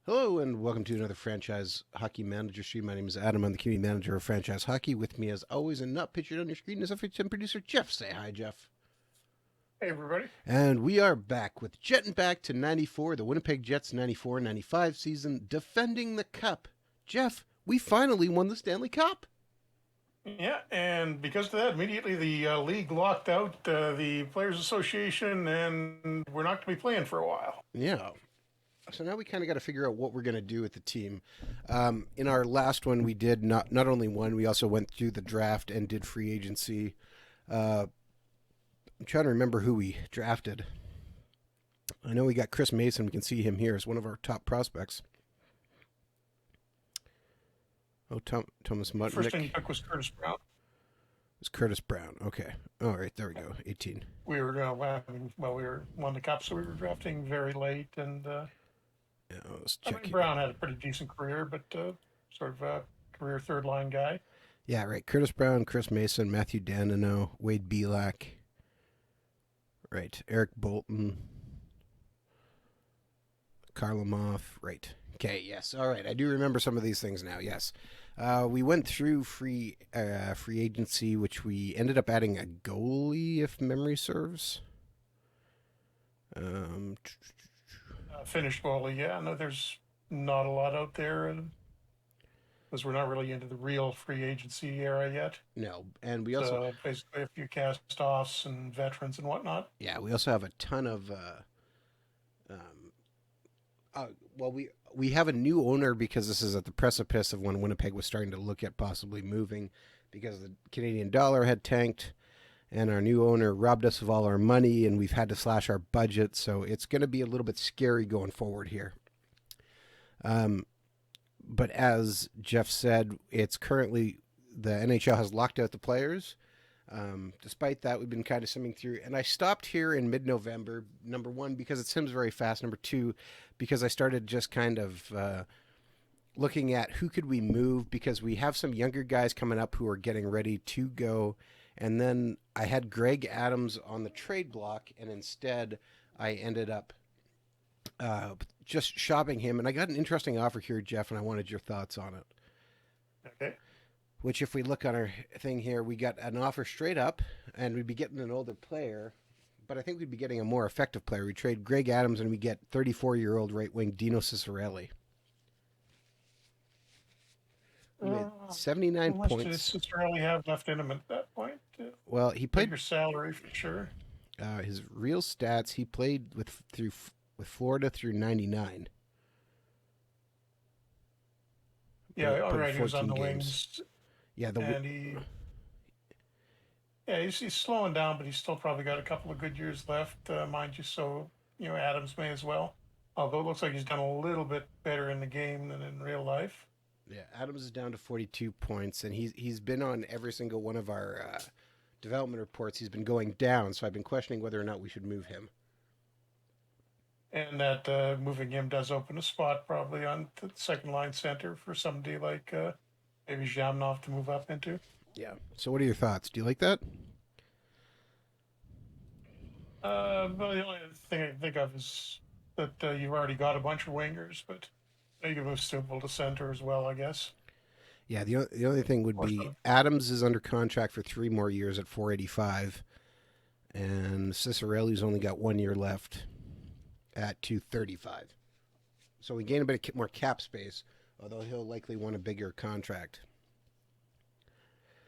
Hello and welcome to another Franchise Hockey Manager stream. My name is Adam. I'm the community manager of Franchise Hockey. With me, as always, and not pictured on your screen, is our producer Jeff. Say hi, Jeff. Hey, everybody. And we are back with Jettin back to 94, the Winnipeg Jets 94-95 season, defending the Cup. Jeff, we finally won the Stanley Cup. Yeah, and because of that, immediately the league locked out the Players Association, and we're not going to be playing for a while. Yeah. So now we kind of got to figure out what we're going to do with the team. In our last one, we did not only one, we also went through the draft and did free agency. I'm trying to remember who we drafted. I know we got Chris Mason. We can see him here as one of our top prospects. Oh, Thomas Mutnick. First thing he took was Curtis Brown. It was Curtis Brown. Okay. All right, there we go. 18. We were won the Cup, so we were drafting very late, and Yeah, let's check Brown had a pretty decent career, but sort of a career third line guy. Yeah, right. Curtis Brown, Chris Mason, Matthew Danino, Wade Belak. Right. Eric Bolton. Karlamov. Right. Okay, yes. All right. I do remember some of these things now, yes. We went through free agency, which we ended up adding a goalie, if memory serves. Finished goalie, yeah. No, there's not a lot out there, because we're not really into the real free agency era yet. No, and we also basically a few cast-offs and veterans and whatnot. Yeah, we also have a ton of. We have a new owner because this is at the precipice of when Winnipeg was starting to look at possibly moving, because the Canadian dollar had tanked, and our new owner robbed us of all our money, and we've had to slash our budget. So it's going to be a little bit scary going forward here. But as Jeff said, it's currently the NHL has locked out the players. Despite that, we've been kind of simming through, and I stopped here in mid-November. Number one, because it sims very fast. Number two, because I started just kind of looking at who could we move, because we have some younger guys coming up who are getting ready to go. And then I had Greg Adams on the trade block, and instead I ended up just shopping him. And I got an interesting offer here, Jeff, and I wanted your thoughts on it. Okay. Which, if we look on our thing here, we got an offer straight up, and we'd be getting an older player, but I think we'd be getting a more effective player. We trade Greg Adams, and we get 34-year-old right wing Dino Cicerelli. With 79 How much points. does Cicerelli have left in him at that point? Well, he played bigger salary for sure. His real stats. He played with Florida through 99. Yeah, all right. He was on the games. wings. Yeah, he's slowing down, but he's still probably got a couple of good years left, mind you. So Adams may as well. Although it looks like he's done a little bit better in the game than in real life. Yeah, Adams is down to 42 points, and he's been on every single one of our development reports. He's been going down, so I've been questioning whether or not we should move him. And that moving him does open a spot probably on the second line center for somebody like maybe Zhamnov to move up into. Yeah. So what are your thoughts? Do you like that? Well, the only thing I can think of is that you've already got a bunch of wingers, but you can move Stubble to center as well, I guess. Yeah, the only thing would be Adams is under contract for 3 more years at $485, and Cicerelli's only got 1 year left at $235. So we gain a bit more cap space, although he'll likely want a bigger contract.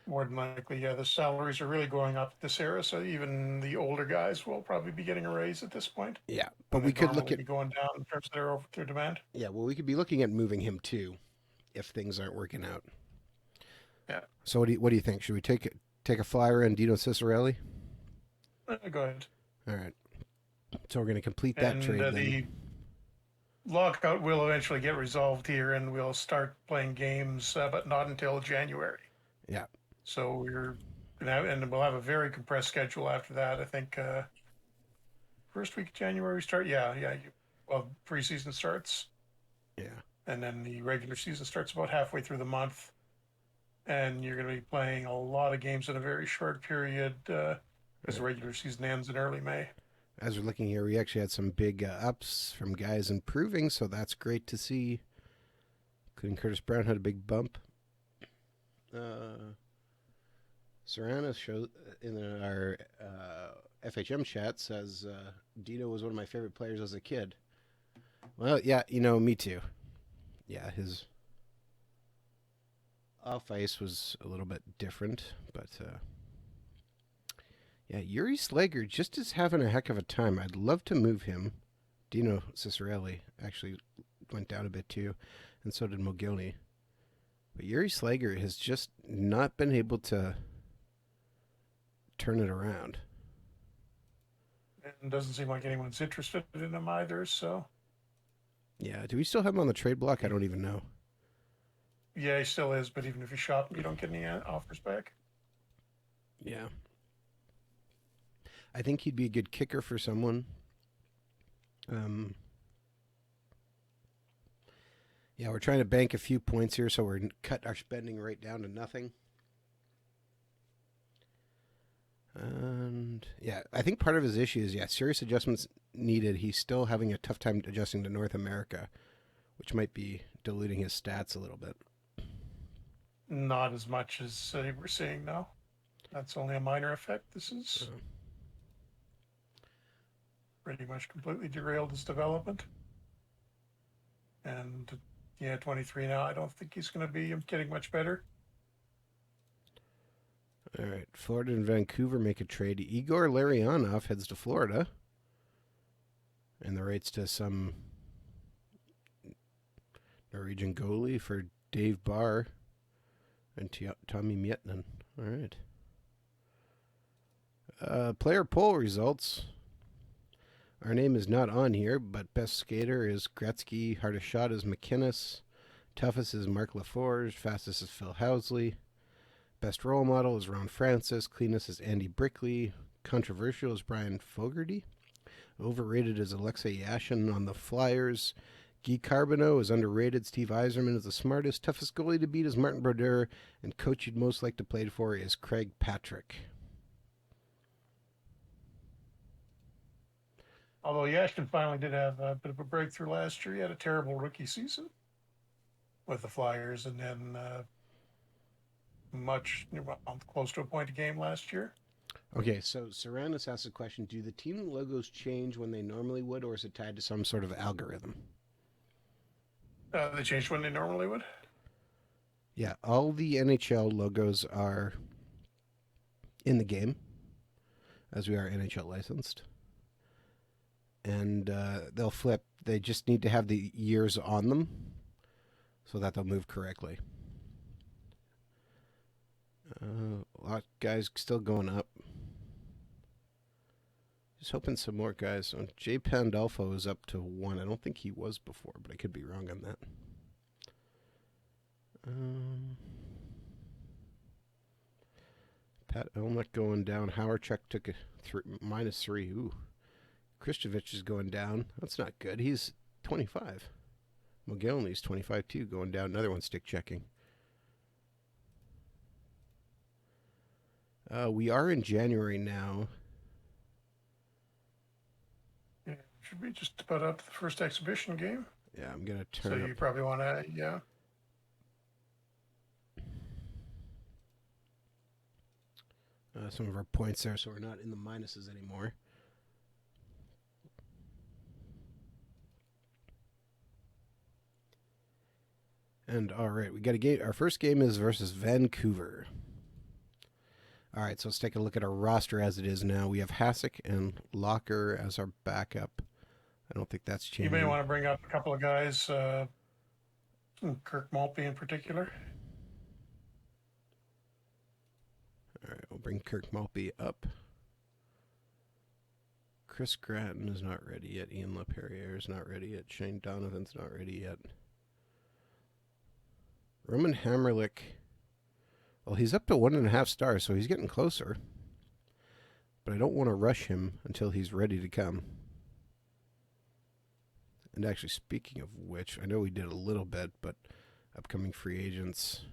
More than likely, yeah. The salaries are really going up this era, so even the older guys will probably be getting a raise at this point. Yeah, but we could look at going down in terms of their demand. Yeah, well, we could be looking at moving him too, if things aren't working out. Yeah. So what do you think? Should we take a flyer on Dino Cicerelli? Go ahead. All right. So we're going to complete that trade. The lockout will eventually get resolved here, and we'll start playing games, but not until January. Yeah. So we're gonna and we'll have a very compressed schedule after that. I think first week of January we start. Preseason starts. Yeah. And then the regular season starts about halfway through the month, and you're going to be playing a lot of games in a very short period because the regular season ends in early May. As we're looking here, we actually had some big ups from guys improving, so that's great to see. Including Curtis Brown had a big bump. Serrano shows in our FHM chat says Dino was one of my favorite players as a kid. Well, yeah, me too. Yeah, his off ice was a little bit different, but yeah, Yuri Slager just is having a heck of a time. I'd love to move him. Dino Cicerelli actually went down a bit too, and so did Mogilny. But Yuri Slager has just not been able to turn it around. And doesn't seem like anyone's interested in him either, so. Yeah, do we still have him on the trade block? I don't even know. Yeah, he still is, but even if you shop him, you don't get any offers back. Yeah. I think he'd be a good kicker for someone. Yeah, we're trying to bank a few points here, so we're cut our spending right down to nothing. And yeah, I think part of his issue is, serious adjustments needed. He's still having a tough time adjusting to North America, which might be diluting his stats a little bit. Not as much as we're seeing now. That's only a minor effect. This is pretty much completely derailed his development. And 23 now. I don't think he's going to be getting much better. All right, Florida and Vancouver make a trade. Igor Larionov heads to Florida, and the rights to some Norwegian goalie for Dave Barr and Tommy Mietinen. All right. Player poll results. Our name is not on here, but best skater is Gretzky, hardest shot is McInnes, toughest is Mark LaForge, fastest is Phil Housley, best role model is Ron Francis, cleanest is Andy Brickley, controversial is Brian Fogarty, overrated is Alexei Yashin on the Flyers, Guy Carbonneau is underrated, Steve Yzerman is the smartest, toughest goalie to beat is Martin Brodeur, and coach you'd most like to play for is Craig Patrick. Although Yashin finally did have a bit of a breakthrough last year. He had a terrible rookie season with the Flyers, and then close to a point a game last year. Okay, so Serranos asked a question. Do the team logos change when they normally would, or is it tied to some sort of algorithm? They changed when they normally would? Yeah, all the NHL logos are in the game, as we are NHL licensed. And they'll flip. They just need to have the years on them so that they'll move correctly. A lot of guys still going up. Just hoping some more guys. So Jay Pandolfo is up to 1. I don't think he was before, but I could be wrong on that. Pat Elnick going down. Howardchuk took a -3. Ooh. Kristovich is going down. That's not good. He's 25. Mogilny's 25 too, going down. Another one stick checking. We are in January now. Yeah, should be just about up to the first exhibition game. Yeah, I'm going to turn So you probably want to, some of our points there, so we're not in the minuses anymore. And all right, we got a game. Our first game is versus Vancouver. All right, so let's take a look at our roster as it is now. We have Hasek and Locker as our backup. I don't think that's changing. You may want to bring up a couple of guys, Kirk Maltby in particular. All right, we'll bring Kirk Maltby up. Chris Gratton is not ready yet. Ian LaPerriere is not ready yet. Shane Donovan's not ready yet. Roman Hammerlick, well, he's up to 1.5 stars, so he's getting closer. But I don't want to rush him until he's ready to come. And actually, speaking of which, I know we did a little bit, but upcoming free agents.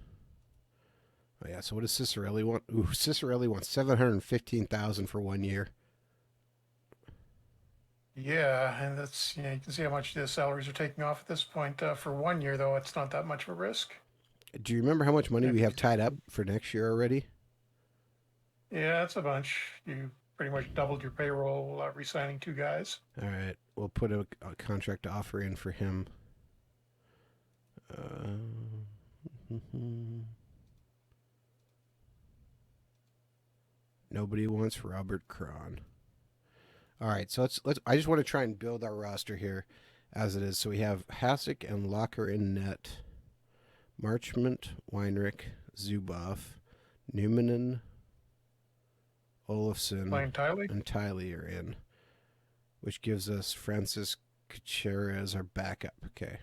Oh yeah, so what does Cicerelli want? Ooh, Cicerelli wants $715,000 for 1 year. Yeah, and that's you can see how much the salaries are taking off at this point. For 1 year, though, it's not that much of a risk. Do you remember how much money If we have he's, tied up for next year already? yeah, it's a bunch. You pretty much doubled your payroll re-signing 2 guys. All right, we'll put a contract offer in for him. Nobody wants Robert Cron. All right, so let's. I just want to try and build our roster here, as it is. So we have Hasek and Locker in net, Marchment, Weinrich, Zuboff, Newmanen, Olafson, Playing Tiley. and Tiley are in, which gives us Francis Kuchera as our backup. Okay.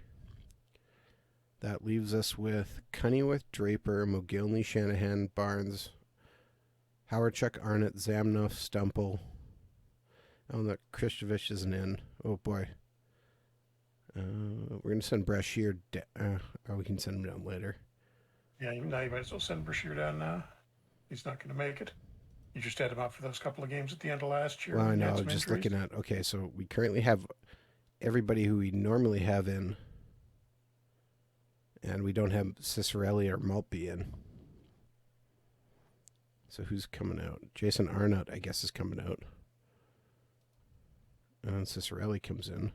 That leaves us with Cunningham, Draper, Mogilny, Shanahan, Barnes, Howardchuk, Arnott, Zamnoff, Stumple. Oh, that Kristovich isn't in. Oh, boy. We're going to send Brashear. Or we can send him down later. Yeah, now you might as well send Brashear down now. He's not going to make it. You just had him out for those couple of games at the end of last year. Well, I know. Just looking at. Okay, so we currently have everybody who we normally have in. And we don't have Cicerelli or Maltby in. So who's coming out? Jason Arnott, I guess, is coming out. And Cicerelli comes in.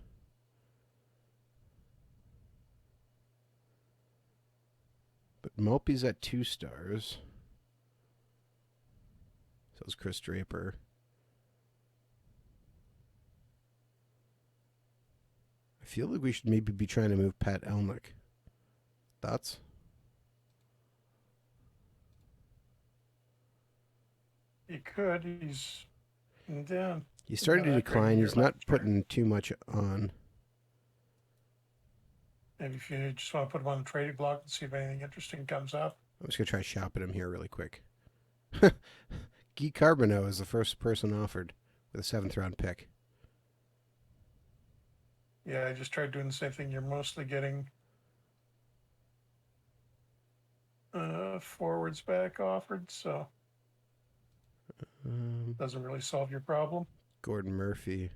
But Maltby's at 2 stars. So is Chris Draper. I feel like we should maybe be trying to move Pat Elnick. Thoughts? He could. He's down. He's starting to decline. He's not putting too much on. Maybe if you just want to put him on the trading block and see if anything interesting comes up. I'm just going to try shopping him here really quick. Guy Carbonneau is the first person offered with a 7th round pick. Yeah, I just tried doing the same thing. You're mostly getting forwards back offered, so doesn't really solve your problem. Gordon Murphy.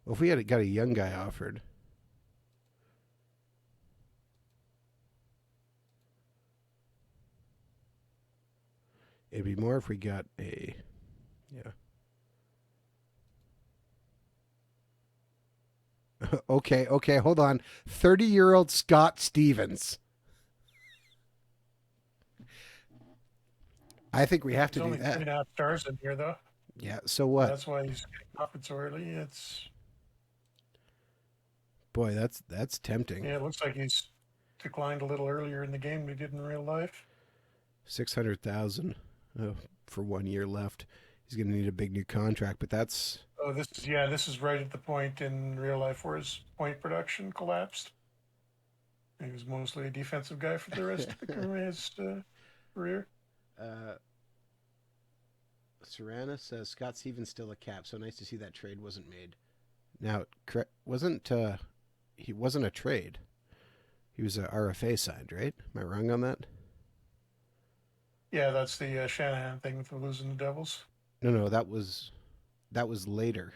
Well, if we had got a young guy offered. It'd be more if we got a, yeah. Okay, hold on. 30-year-old Scott Stevens. I think we have to do that. Only 3.5 stars in here, though. Yeah, so what? That's why he's getting offered so early. It's boy, that's tempting. Yeah, it looks like he's declined a little earlier in the game than he did in real life. 600,000 for 1 year left. He's going to need a big new contract, but that's. Oh, this is right at the point in real life where his point production collapsed. He was mostly a defensive guy for the rest of his career. Serrana says Scott Stevens still a Cap. So nice to see that trade wasn't made. Now, he wasn't a trade. He was a RFA signed, right? Am I wrong on that? Yeah, that's the Shanahan thing with the losing the Devils. No, that was later.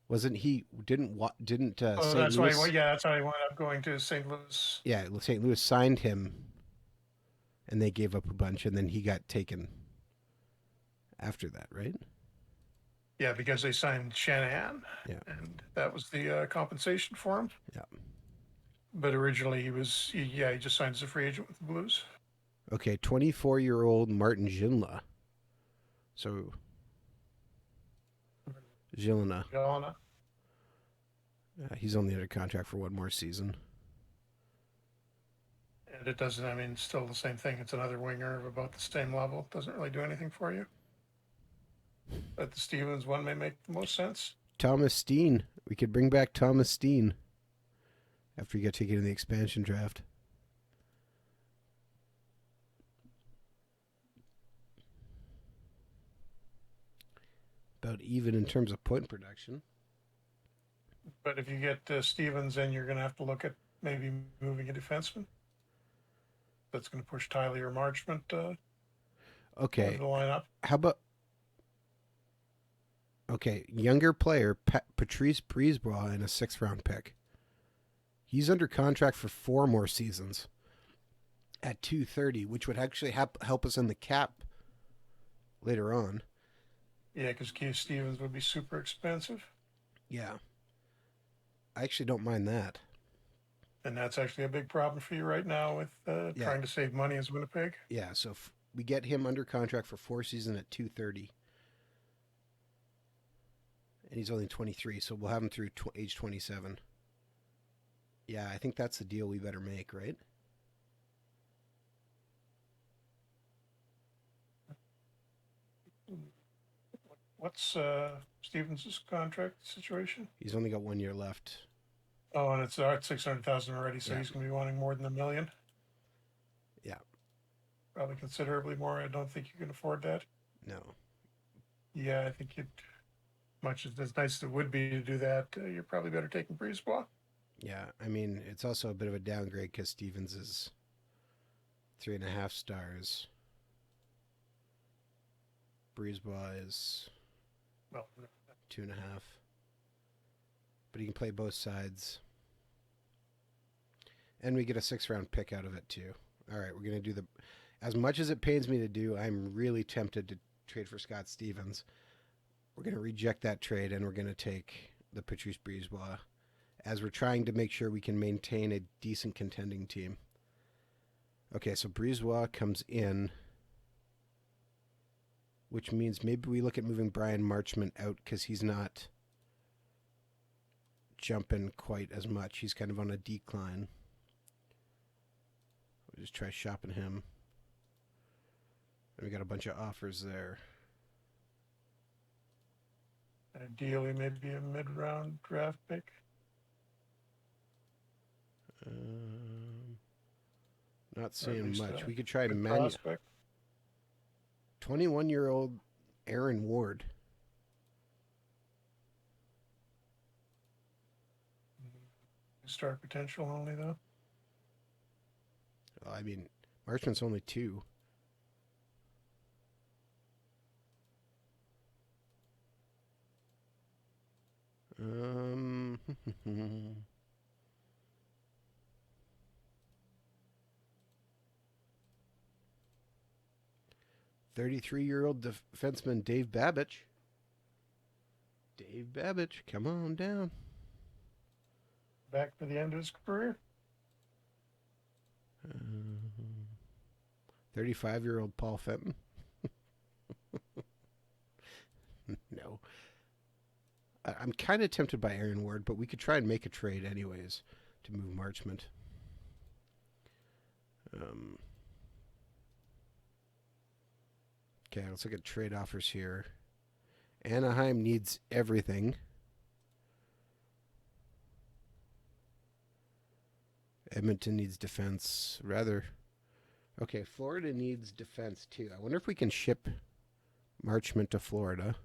Wasn't he? Didn't St. That's Louis? why. Yeah, that's how he wound up going to St. Louis. Yeah, St. Louis signed him, and they gave up a bunch, and then he got taken after that, right? Yeah, because they signed Shanahan. Yeah, and that was the compensation for him. Yeah, but originally he just signed as a free agent with the Blues. Okay, 24-year-old Martin Ginla. So Gilina. He's only under contract for 1 more season. And it doesn't, it's still the same thing. It's another winger of about the same level. It doesn't really do anything for you. But the Stevens one may make the most sense. Thomas Steen. We could bring back Thomas Steen after he got taken in the expansion draft. About even in terms of point production. But if you get Stevens, then you're going to have to look at maybe moving a defenseman. That's going to push Tiley or Marchment okay. the lineup. How about Okay, younger player Patrice Priesbah and a 6th round pick. He's under contract for 4 more seasons at 230, which would actually help us in the cap later on. Yeah, because Keith Stevens would be super expensive. Yeah, I actually don't mind that. And that's actually a big problem for you right now with Yeah, trying to save money as Winnipeg. yeah. So if we get him under contract for 4 seasons at 230, and he's only 23, so we'll have him through age 27. Yeah, I think that's the deal we better make, right? What's Stevens' contract situation? He's only got 1 year left. Oh, and it's at 600,000 already, so Yeah, he's going to be wanting more than a million. yeah. Probably considerably more. I don't think you can afford that. No. Yeah, I think you'd, much as nice as it would be to do that, you're probably better taking Priesbah. Yeah, I mean, it's also a bit of a downgrade because Stevens is 3.5 stars. Breezeball is Well, 2.5. But he can play both sides. And we get a 6th round pick out of it, too. All right, we're going to do the. As much as it pains me to do, I'm really tempted to trade for Scott Stevens. We're going to reject that trade and we're going to take the Patrice Breezeball as we're trying to make sure we can maintain a decent contending team. Okay, so Breezeball comes in, which means maybe we look at moving Brian Marchment out because he's not jumping quite as much. He's kind of on a decline. We'll just try shopping him. And we got a bunch of offers there. ideally, maybe a mid-round draft pick. Um, not Or at seeing least much. a We could try good prospect. 21-year-old Aaron Ward. Start potential only, though. I mean, Marchment's only 2. Um, 33-year-old defenseman Dave Babbage. Dave Babbage, come on down. Back to the end of his career. 35-year-old Paul Fenton. No. I'm kind of tempted by Aaron Ward, but we could try and make a trade anyways to move Marchment. Okay, let's look at trade offers here. Anaheim needs everything. Edmonton needs defense. Rather. Okay, Florida needs defense too. I wonder if we can ship Marchment to Florida.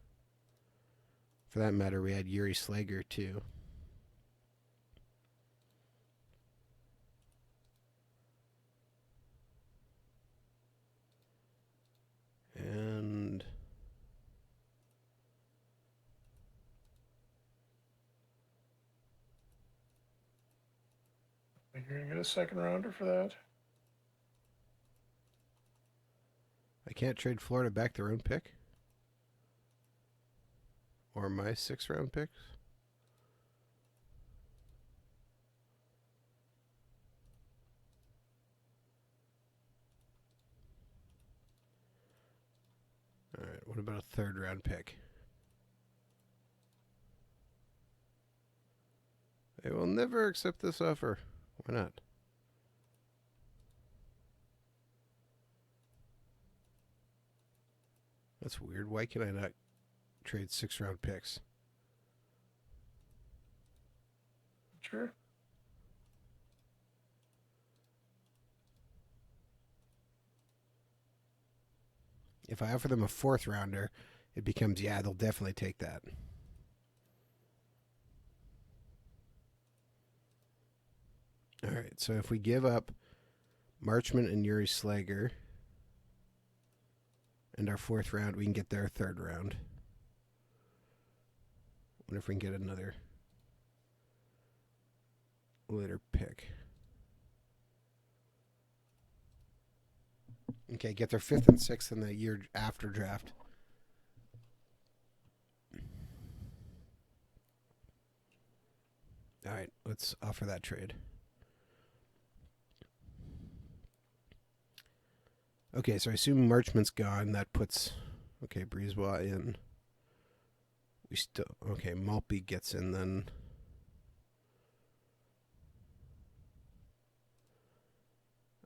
For that matter, we had Yuri Slager too. And You're going to get a second rounder for that. I can't trade Florida back their own pick? Or my 6th-round picks? All right, what about a 3rd-round pick? They will never accept this offer. Why not? That's weird. Why can I not trade 6th-round picks? Sure. If I offer them a 4th-rounder, it becomes, yeah, they'll definitely take that. All right, so if we give up Marchment and Yuri Slager and our 4th round, we can get their 3rd round. wonder if we can get another later pick. Okay, get their 5th and 6th in the year after draft. All right, let's offer that trade. Okay, so I assume Marchment's gone. That puts, okay, Priesbah in. We still, okay, Maltby gets in then.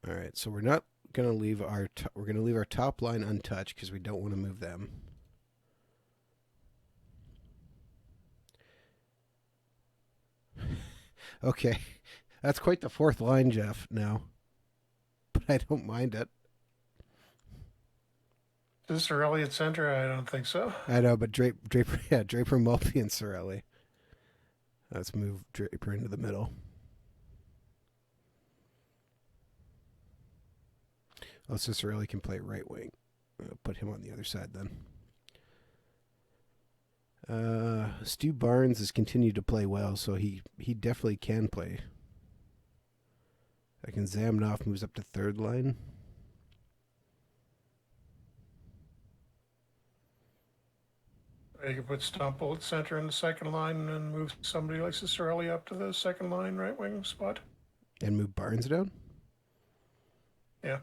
All right, so we're not going to leave our we're going to leave our top line untouched because we don't want to move them. Okay, that's quite the 4th line, Jeff. Now, but I don't mind it. Is Cicerelli at center? I don't think so. I know, but Draper, Maltby, and Cicerelli. Let's move Draper into the middle. Oh, Cicerelli can play right wing. I'll put him on the other side then. Stu Barnes has continued to play well, so he definitely can play. I can Zamnoff moves up to 3rd line. You could put Stumple at center in the 2nd line and then move somebody like Cicerelli up to the 2nd line right wing spot. And move Barnes down? Yeah.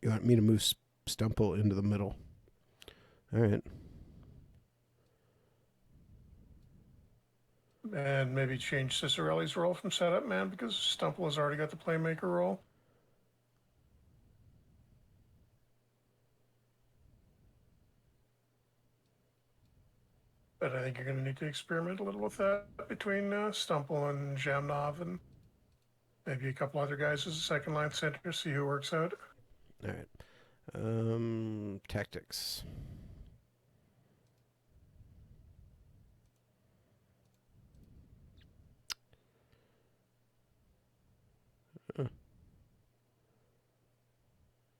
You want me to move Stumple into the middle? All right. And maybe change Cicerelli's role from setup man because Stumple has already got the playmaker role. But I think you're going to need to experiment a little with that between Stumple and Jamnov and maybe a couple other guys as a 2nd line center, see who works out. All right. Tactics.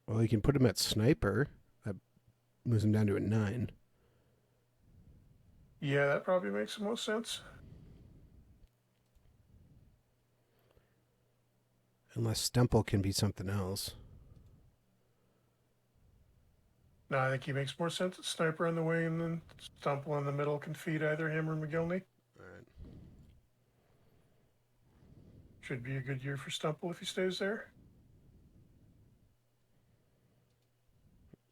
Well, you can put him at sniper. That moves him down to a 9. Yeah, that probably makes the most sense. Unless Stumple can be something else. No, I think he makes more sense at sniper on the wing, and then Stumple in the middle can feed either him or McGillney. All right. Should be a good year for Stumple if he stays there.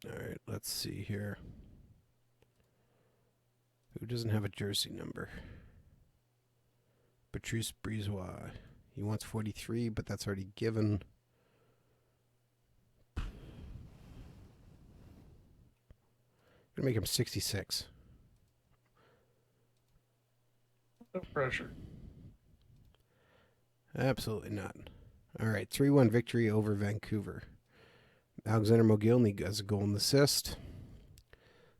All right, let's see here. Who doesn't have a jersey number? Patrice Priesbah. He wants 43, but that's already given. Gonna make him 66. No pressure. Absolutely not. All right, 3-1 victory over Vancouver. Alexander Mogilny has a goal and assist.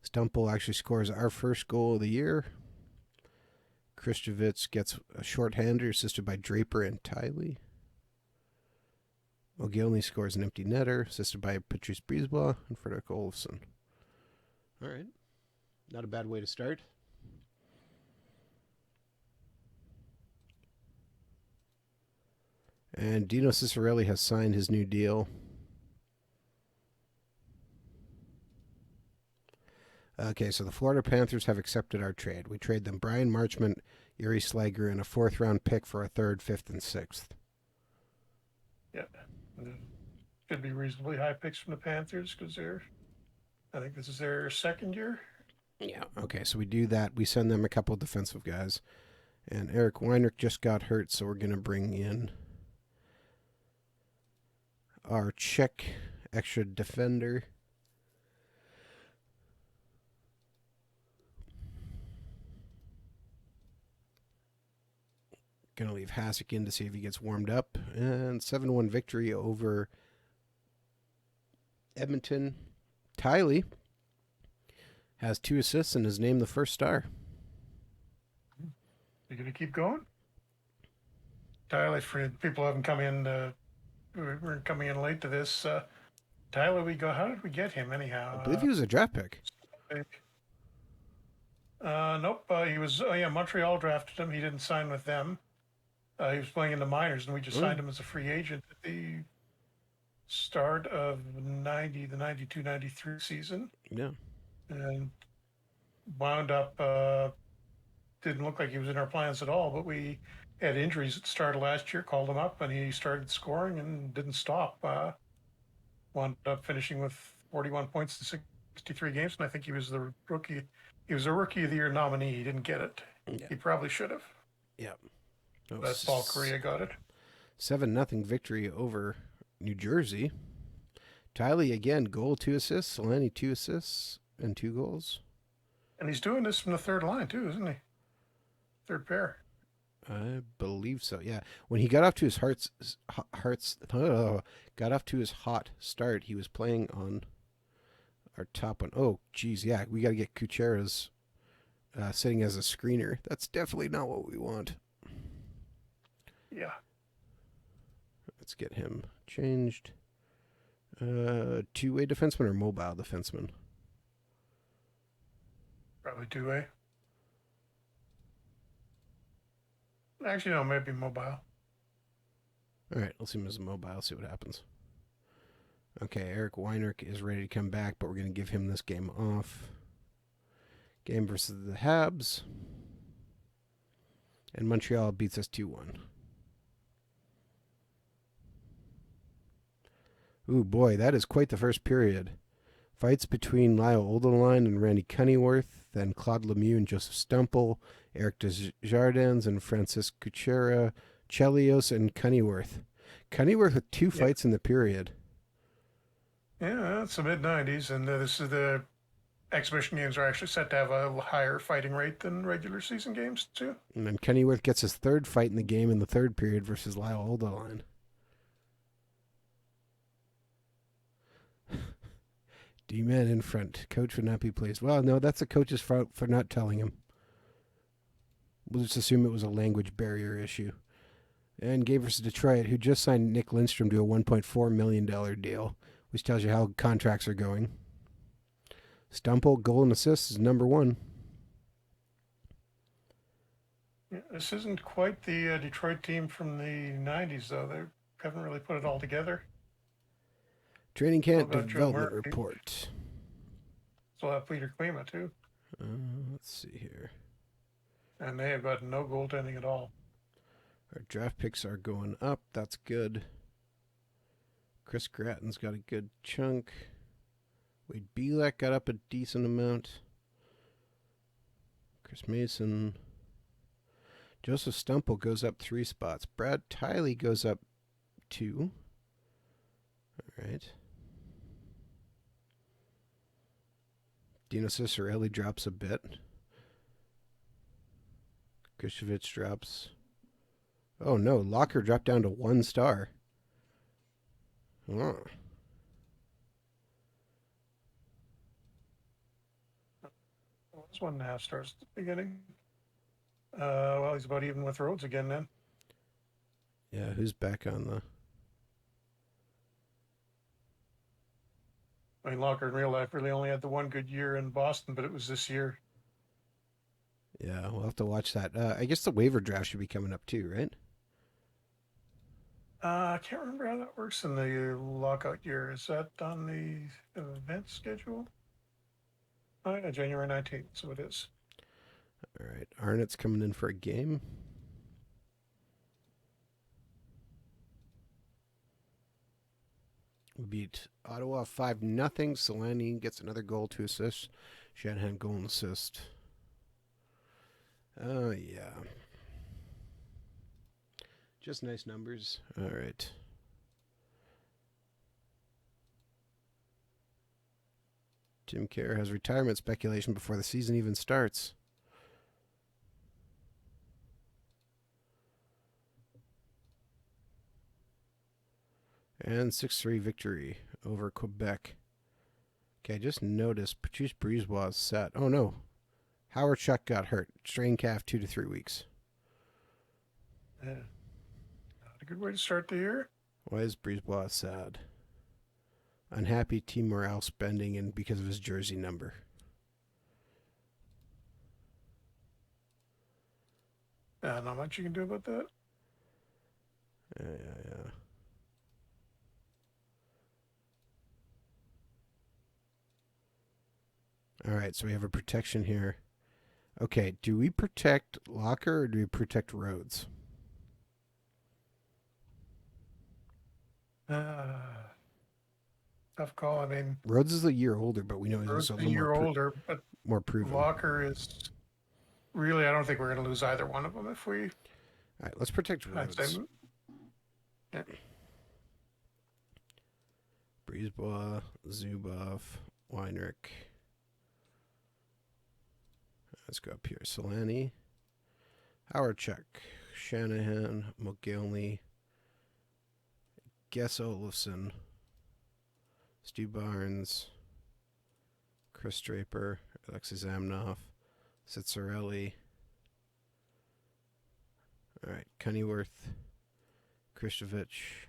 Stumple actually scores our first goal of the year. Kristovich gets a shorthander assisted by Draper and Tiley. Mogilny scores an empty netter assisted by Patrice Priesbah and Frederick Olofsson. All right. Not a bad way to start. And Dino Cicerelli has signed his new deal. Okay, so the Florida Panthers have accepted our trade. We trade them Brian Marchment, Yuri Slager, and a 4th-round pick for a 3rd, 5th, and 6th. Yeah. Should be reasonably high picks from the Panthers because I think this is their 2nd year. Yeah, okay, so we do that. We send them a couple of defensive guys. And Eric Weinrich just got hurt, so we're going to bring in our Czech extra defender. Going to leave Hasek in to see if he gets warmed up. And 7-1 victory over Edmonton. Tiley has 2 assists and is named the first star. You going to keep going? Tyler, for people who haven't come in, we're coming in late to this. Tyler, how did we get him anyhow? I believe he was a draft pick. Nope. He was. Oh yeah, Montreal drafted him. He didn't sign with them. He was playing in the minors, and we just Oh, signed him as a free agent at the start of the 92-93 season, yeah. and wound up. Didn't look like he was in our plans at all, but we had injuries at the start of last year. Called him up, and he started scoring and didn't stop. Wound up finishing with 41 points in 63 games, and I think he was the rookie. He was a rookie of the year nominee. He didn't get it. Yeah. He probably should have. Yeah. Oh, But Paul Correa got it. 7-0 victory over New Jersey. Tiley again, goal, 2 assists. Solani, 2 assists and 2 goals. And he's doing this from the third line too, isn't he? Third pair. I believe so. Yeah, when he got off to his got off to his hot start, he was playing on our top one. Oh, geez, yeah, we got to get Kuchera's sitting as a screener. That's definitely not what we want. Yeah. Let's get him changed. Two-way defenseman or mobile defenseman? Probably two-way. Actually, no, maybe mobile. All right, let's see him as a mobile, see what happens. Okay, Eric Weinrich is ready to come back, but we're going to give him this game off. Game versus the Habs. And Montreal beats us 2-1. Ooh, boy, that is quite the first period. Fights between Lyle Oldenline and Randy Cunneyworth, then Claude Lemieux and Joseph Stumple, Eric Desjardins and Francis Kuchera, Chelios and Cunneyworth. Cunneyworth with 2 fights in the period. Yeah, it's the mid-90s, and this is the exhibition games are actually set to have a higher fighting rate than regular season games, too. And then Cunneyworth gets his 3rd fight in the game in the 3rd period versus Lyle Oldenline. D-man in front. Coach would not be pleased. Well, no, that's the coach's fault for not telling him. We'll just assume it was a language barrier issue. And game versus Detroit, who just signed Nick Lindstrom to a $1.4 million deal, which tells you how contracts are going. Stumple, goal and assist is number 1. Yeah, this isn't quite the Detroit team from the 90s, though. They haven't really put it all together. Training camp development report. So have Peter Klima, too. Let's see here. And they have got no goaltending at all. Our draft picks are going up. That's good. Chris Gratton's got a good chunk. Wade Belak got up a decent amount. Chris Mason. Joseph Stumple goes up 3 spots. Brad Tiley goes up 2. All right. Dino Cicerelli drops a bit. Krishevich drops. Oh no, Locker dropped down to 1 star. Oh. Well, it's 1.5 stars at the beginning. Well, he's about even with Rhodes again then. Yeah, who's back on the... I mean, Locker in real life really only had the 1 good year in Boston, but it was this year. Yeah, we'll have to watch that. I guess the waiver draft should be coming up too, right? I can't remember how that works in the lockout year. Is that on the event schedule? Oh, yeah, January 19th, so it is. All right, Arnott's coming in for a game. Beat Ottawa 5-0. Solani gets another goal, 2 assists. Shanahan goal and assist. Oh, yeah. Just nice numbers. All right. Jim Kerr has retirement speculation before the season even starts. And 6-3 victory over Quebec. Okay, I just noticed Patrice Priesbah is set. Oh, no. Howard Chuck got hurt. Strained calf 2 to 3 weeks. Yeah. Not a good way to start the year. Why is Priesbah sad? Unhappy team morale spending and because of his jersey number. Not much you can do about that. Yeah. All right, so we have a protection here. Okay, do we protect Locker or do we protect Rhodes? Tough call. I mean, Rhodes is a year older, but we know he's Rhodes also a is a little year older, but more proven. Locker is really, I don't think we're going to lose either one of them if we. All right, let's protect I'd say, Rhodes. yeah. Priesbah, Zubov, Weinrich. Let's go up here. Solani, Howardchuk, Shanahan, Mogilny, Guess Olafson, Steve Barnes, Chris Draper, Alexei Zamnov, Cicerelli. All right, Cunnyworth, Kristovich,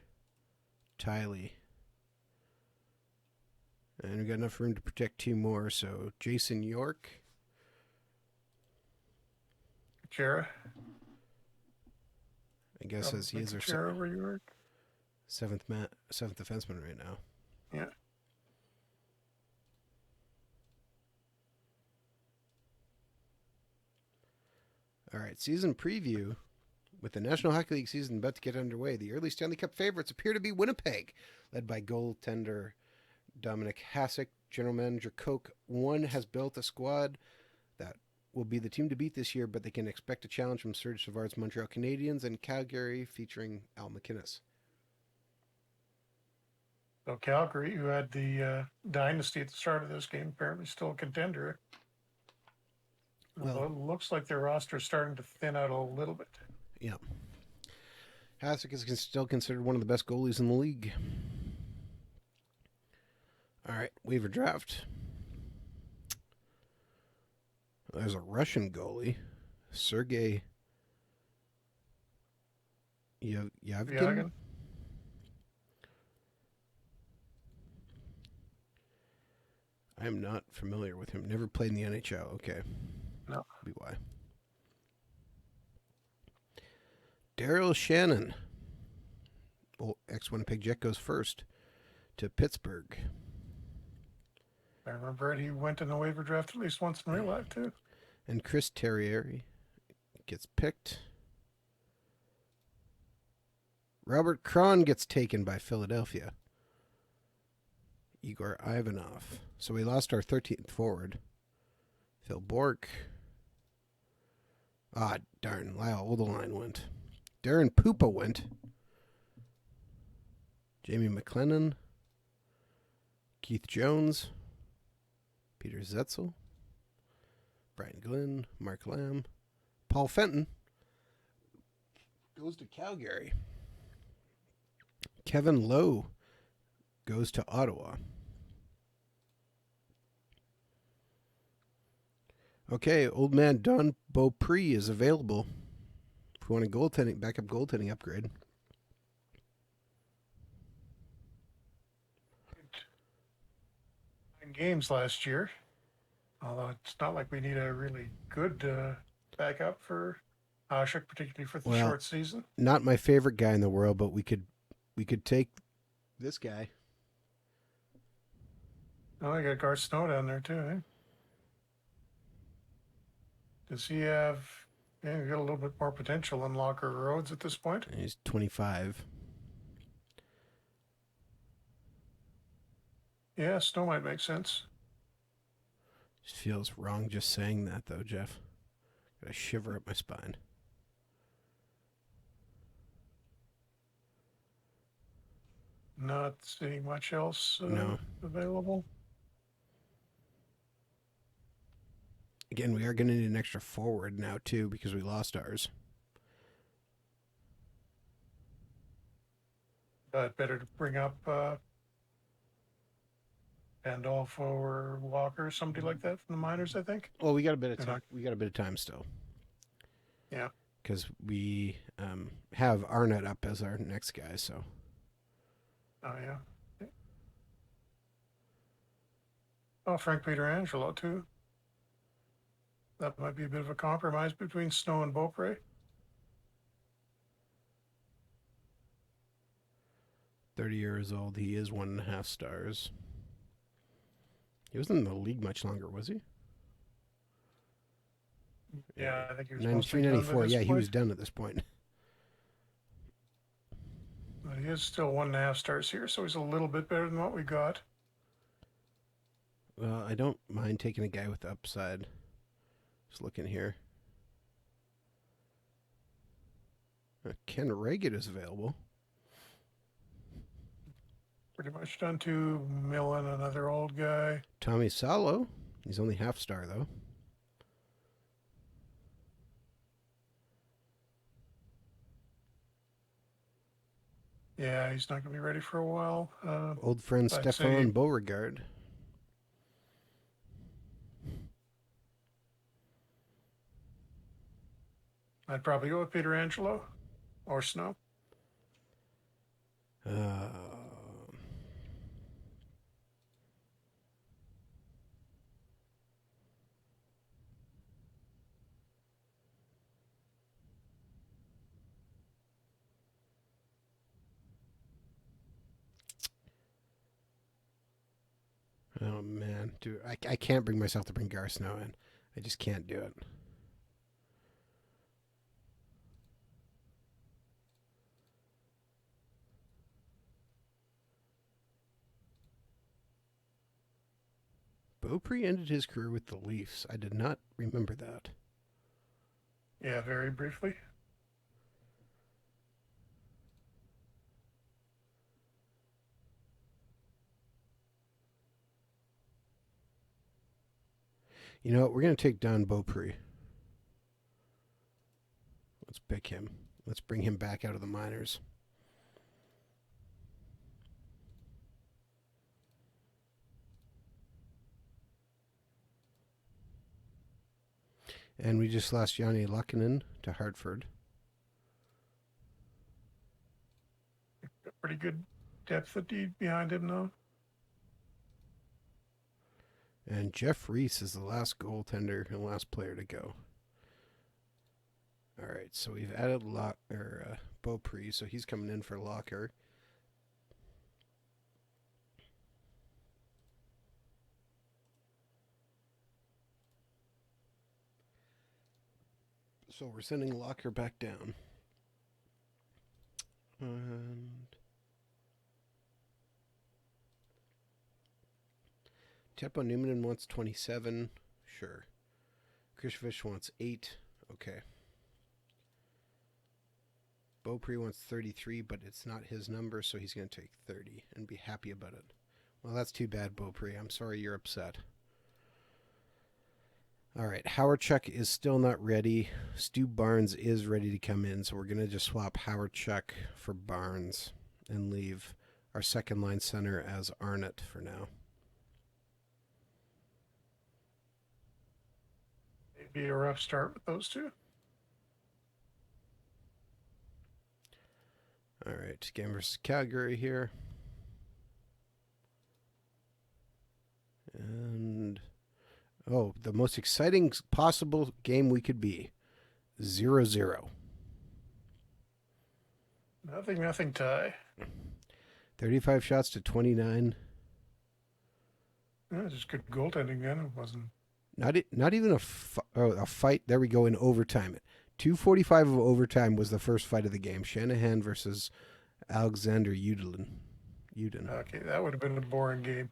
Tiley. And we got enough room to protect two more. So Jason York. Jara. I guess as he is our Jara over York. seventh defenseman right now. Yeah. All right, season preview. With the National Hockey League season about to get underway, the early Stanley Cup favorites appear to be Winnipeg, led by goaltender Dominic Hasek. General Manager Koch One has built a squad that will be the team to beat this year, but they can expect a challenge from Serge Savard's Montreal Canadiens and Calgary featuring Al McInnes. So Calgary, who had the dynasty at the start of this game, apparently still a contender. Well, it looks like their roster is starting to thin out a little bit. Yeah. Hasek is still considered one of the best goalies in the league. All right, waiver draft. There's a Russian goalie, Sergei Yavgin. I am not familiar with him. Never played in the NHL. Okay. No. Be why. Daryl Shannon, ex-Winnipeg Jet, goes first to Pittsburgh. I remember it. He went in the waiver draft at least once in real life, too. And Chris Terrieri gets picked. Robert Cron gets taken by Philadelphia. Igor Ivanov. So we lost our 13th forward. Phil Bork. Ah, darn. Lyle Oldeline went. Darren Pupa went. Jamie McLennan. Keith Jones. Peter Zetzel. Brian Glynn. Mark Lamb. Paul Fenton goes to Calgary. Kevin Lowe goes to Ottawa. Okay, old man Don Beaupre is available if we want a backup goaltending upgrade. Games last year, although it's not like we need a really good backup for Hasek, particularly for the short season. Not my favorite guy in the world, but we could take this guy. Oh, I got Garth Snow down there too, eh? Does he have? Yeah, he got a little bit more potential than Locker Rhodes at this point. He's 25. Yeah, Snow might make sense. Just feels wrong just saying that, though, Jeff. Got a shiver up my spine. Not seeing much else No. available. Again, we are going to need an extra forward now, too, because we lost ours. But better to bring up Pandolfo or Walker, somebody like that from the minors, I think. Well, we got a bit of time. We got a bit of time still. Yeah. Because we have Arnett up as our next guy, so. Oh, yeah. Oh, Frank Pietrangelo, too. That might be a bit of a compromise between Snow and Beaupre. 30 years old. He is 1.5 stars. He wasn't in the league much longer, was he? Yeah, I think he was 93, mostly done by 94. this Yeah, he point. was done at this point. But he is still 1.5 stars here, so he's a little bit better than what we got. Well, I don't mind taking a guy with upside. Just looking here. Ken Reagan is available. Pretty much done to Millen, another old guy. Tommy Salo. He's only half star, though. Yeah, he's not going to be ready for a while. Old friend I'd Stefan say- Beauregard. I'd probably go with Peter Angelo or Snow. Oh, man. Dude, I can't bring myself to bring Gar Snow in. I just can't do it. Beaupre ended his career with the Leafs. I did not remember that. Yeah, very briefly. You know what? We're going to take Don Beaupre. Let's pick him. Let's bring him back out of the minors. And we just lost Yanni Lukkinen to Hartford. Got pretty good depth of deed behind him now. And Jeff Reese is the last goaltender and last player to go. All right, so we've added Beaupre, so he's coming in for Locker. So we're sending Locker back down. And Teppo Numminen wants 27. Sure. Krishvish wants 8. Okay. Beaupre wants 33, but it's not his number, so he's going to take 30 and be happy about it. Well, that's too bad, Beaupre. I'm sorry you're upset. All right, Howard-Chuck is still not ready. Stu Barnes is ready to come in, so we're going to just swap Howard-Chuck for Barnes and leave our second-line center as Arnott for now. Maybe a rough start with those two. All right, game versus Calgary here. And, the most exciting possible game we could be. 0-0. Nothing tie. 35 shots to 29. Yeah, just good goaltending then. It wasn't. Not even a fight. There we go in overtime. 2:45 of overtime was the first fight of the game. Shanahan versus Alexander Udin. Okay, that would have been a boring game.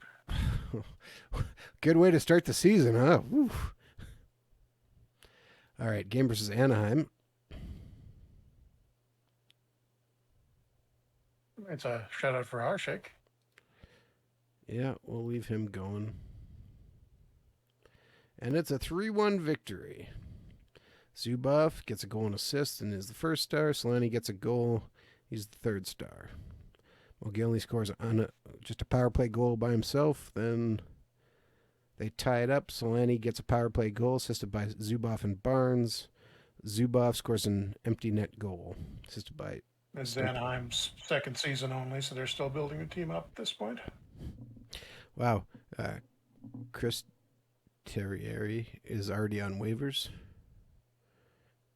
Good way to start the season, huh? Whew. All right, game versus Anaheim. It's a shutout for Harshik. Yeah, we'll leave him going. And it's a 3-1 victory. Zubov gets a goal and assist and is the first star. Solani gets a goal. He's the third star. Mogilny scores just a power play goal by himself. Then they tie it up. Solani gets a power play goal assisted by Zubov and Barnes. Zubov scores an empty net goal assisted by... It's Anaheim's second season only, so they're still building a team up at this point. Wow. Chris Terrieri is already on waivers.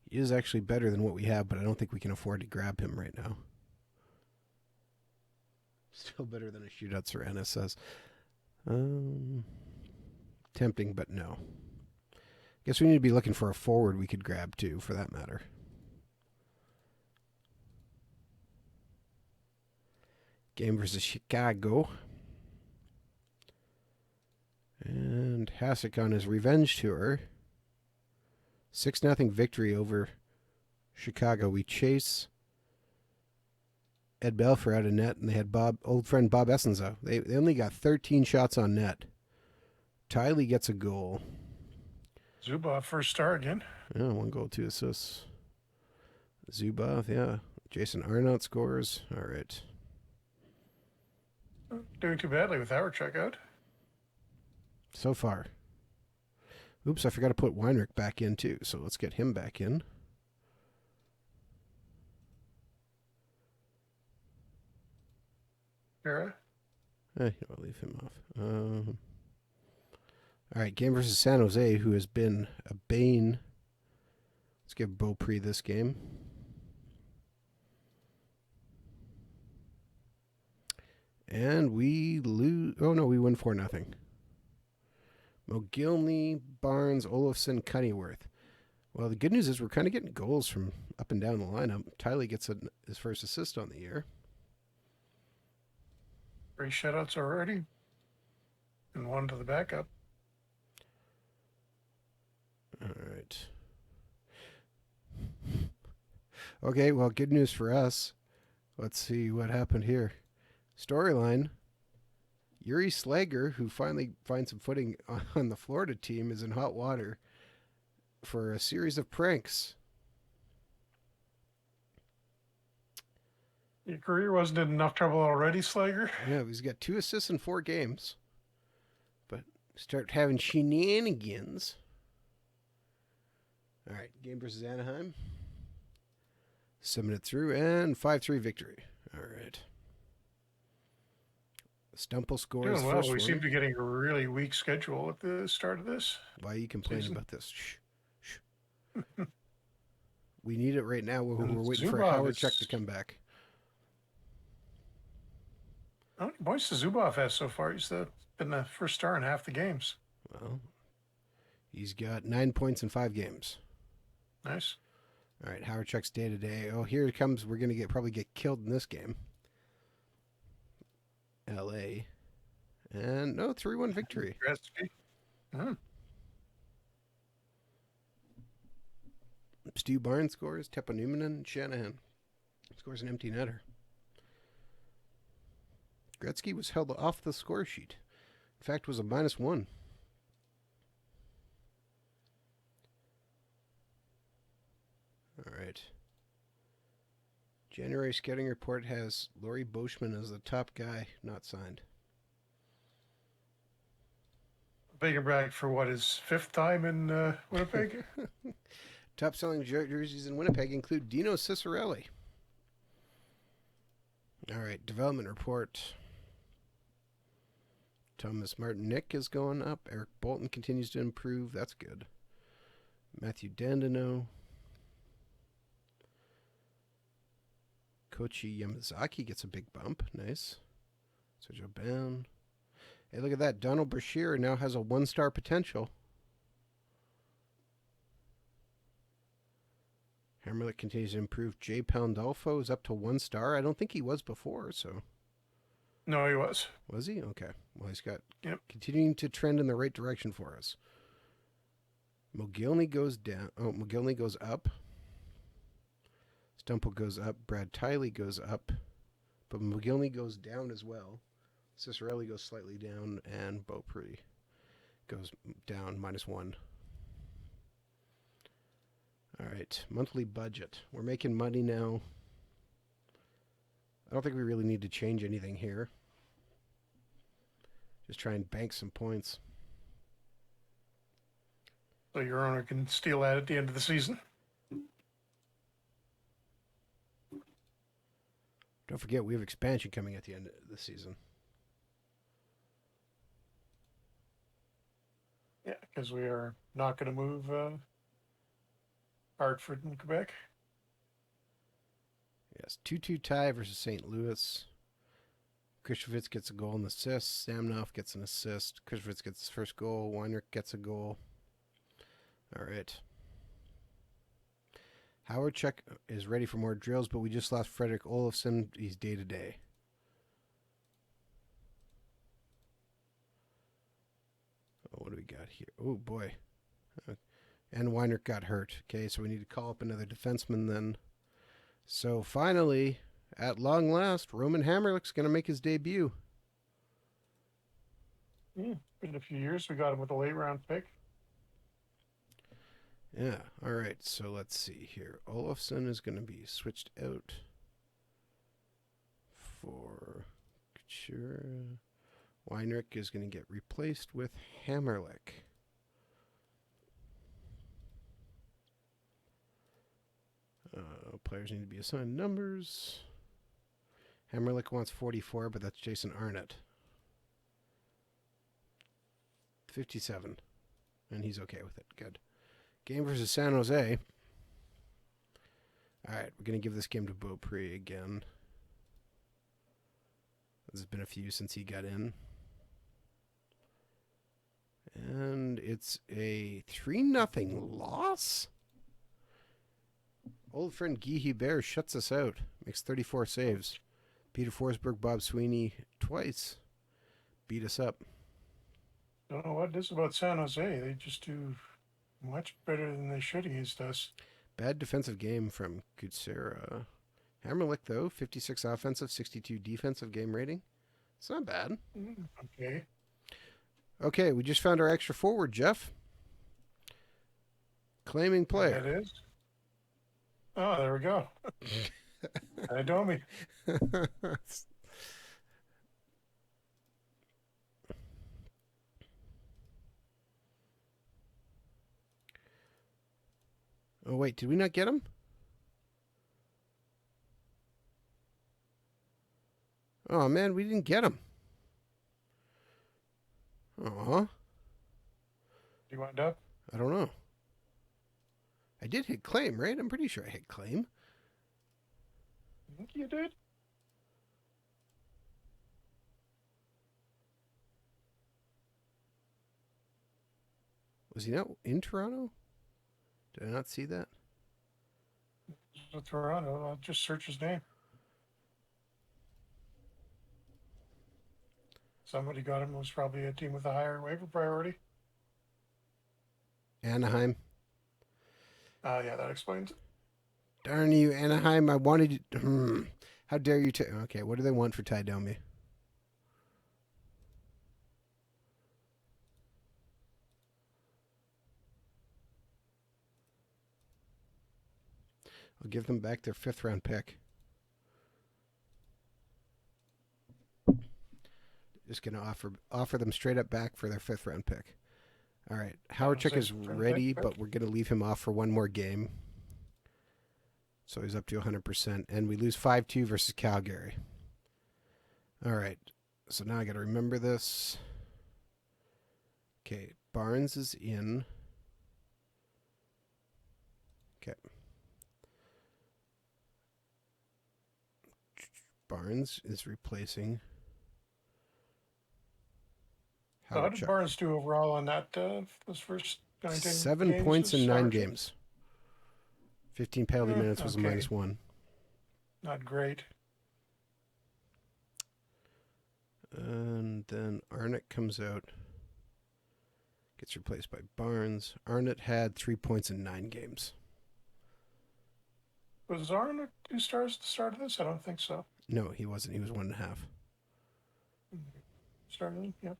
He is actually better than what we have, but I don't think we can afford to grab him right now. Still better than a shootout, Serena says. Tempting, but no. Guess we need to be looking for a forward we could grab too, for that matter. Game versus Chicago. And Hasek on his revenge tour. 6-0 victory over Chicago. We chase Ed Belfour out of net, and they had old friend Bob Essenza. They only got 13 shots on net. Tiley gets a goal. Zubov first star again. Yeah, 1 goal, 2 assists. Zubov, yeah. Jason Arnott scores. All right. Doing too badly with our checkout. So far. Oops, I forgot to put Weinrich back in too, so let's get him back in. Vera? I'll leave him off. All right, game versus San Jose, who has been a bane. Let's give Beaupre this game. And we lose. Oh, no, we win 4-0. Mogilny, Barnes, Olofsson, Cunnyworth. Well, the good news is we're kind of getting goals from up and down the lineup. Tiley gets his first assist on the year. 3 shutouts already. And 1 to the backup. All right. Okay, well, good news for us. Let's see what happened here. Storyline. Yuri Slager, who finally finds some footing on the Florida team, is in hot water for a series of pranks. Your career wasn't in enough trouble already, Slager? Yeah, he's got 2 assists in 4 games. But start having shenanigans. All right, game versus Anaheim. 7 it through, and 5-3 victory. All right. Stumple scores Doing well. first We one. seem to be getting a really weak schedule at the start of this. Why are you complaining about this? Shh. We need it right now. We're waiting for Howard Chuck to come back. How many points does Zubov have so far? He's been the first star in half the games. Well, he's got 9 points in 5 games. Nice. All right, Howard Chuck's day to day. Oh, here it comes. We're gonna probably get killed in this game. L.A. And no 3-1 victory. Stu Barnes scores. Teppo Numminen, Shanahan scores an empty netter. Gretzky was held off the score sheet. In fact, was a -1. All right. January scouting report has Laurie Boschman as the top guy, not signed. Big and brag for what, his 5th time in Winnipeg? Top selling jerseys in Winnipeg include Dino Cicerelli. All right, development report. Thomas Martin-Nick is going up. Eric Bolton continues to improve. That's good. Matthew Dandino. Koichi Yamazaki gets a big bump. Nice. Sergio Ban. Hey, look at that. Donald Brashear now has a 1-star potential. Hammerlick continues to improve. Jay Pandolfo is up to 1 star. I don't think he was before, so. No, he was. Was he? Okay. Well, he's got continuing to trend in the right direction for us. Mogilny goes down. Oh, Mogilny goes up. Stumple goes up. Brad Tiley goes up. But Mogilny goes down as well. Cicerelli goes slightly down. And Beaupre goes down -1. All right. Monthly budget. We're making money now. I don't think we really need to change anything here. Just try and bank some points. So your owner can steal that at the end of the season? Don't forget, we have expansion coming at the end of the season. Yeah, because we are not going to move Hartford and Quebec. Yes, 2-2 tie versus St. Louis. Krzysztof gets a goal and assist. Samnov gets an assist. Krzysztof gets his first goal. Weinrich gets a goal. All right. Howard Check is ready for more drills, but we just lost Frederick Olofsson. He's day-to-day. Oh, what do we got here? Oh, boy. And Weinrich got hurt. Okay, so we need to call up another defenseman then. So finally, at long last, Roman Hammerlick's going to make his debut. Been a few years. We got him with a late round pick. Yeah, all right. So let's see here. Olofsson is going to be switched out for Couture. Weinrich is going to get replaced with Hammerlick. Players need to be assigned numbers. Hammerlick wants 44, but that's Jason Arnott. 57. And he's okay with it. Good. Game versus San Jose. All right, we're going to give this game to Beaupre again. There's been a few since he got in. And it's a 3-0 loss? Old friend Guy Hubert shuts us out. Makes 34 saves. Peter Forsberg, Bob Sweeney twice. Beat us up. Don't know what it is about San Jose. They just do much better than they should against us. Bad defensive game from Kutsera. Hammerlick, though, 56 offensive, 62 defensive game rating. It's not bad. Okay. Okay, we just found our extra forward, Jeff. Claiming player. That is. Oh, there we go. Idomi. Oh, wait, did we not get him? Oh, man, we didn't get him. Aw. You wound up? I don't know. I did hit claim, right? I'm pretty sure I hit claim. I think you did. Was he not in Toronto? Did I not see that? Toronto. I'll just search his name. Somebody got him. It was probably a team with a higher waiver priority. Anaheim. Yeah, that explains it. Darn you, Anaheim. I wanted you. How dare you take... Okay, what do they want for Ty Domi? I'll give them back their 5th round pick. Just going to offer them straight up back for their 5th round pick. All right. Howard Chick is ready, but we're going to leave him off for one more game. So he's up to 100%. And we lose 5-2 versus Calgary. All right. So now I got to remember this. Okay. Barnes is in. Okay. Barnes is replacing. How did Barnes do overall on that? Those first 19 7 games points in 9 Sargent? games. 15 penalty minutes was a okay. -1. Not great. And then Arnott comes out. Gets replaced by Barnes. Arnott had 3 points in 9 games. Was Arnott 2 stars at the start of this? I don't think so. No, he wasn't. He was 1.5. Started, yep.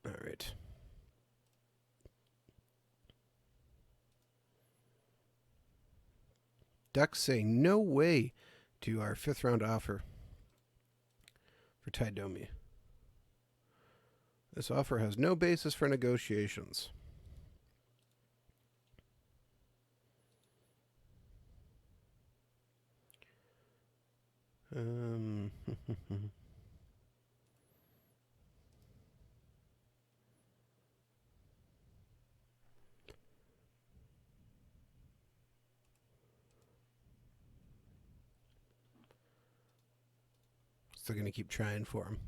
All right. Ducks say no way to our 5th round offer for Ty Domi. This offer has no basis for negotiations. Still going to keep trying for him.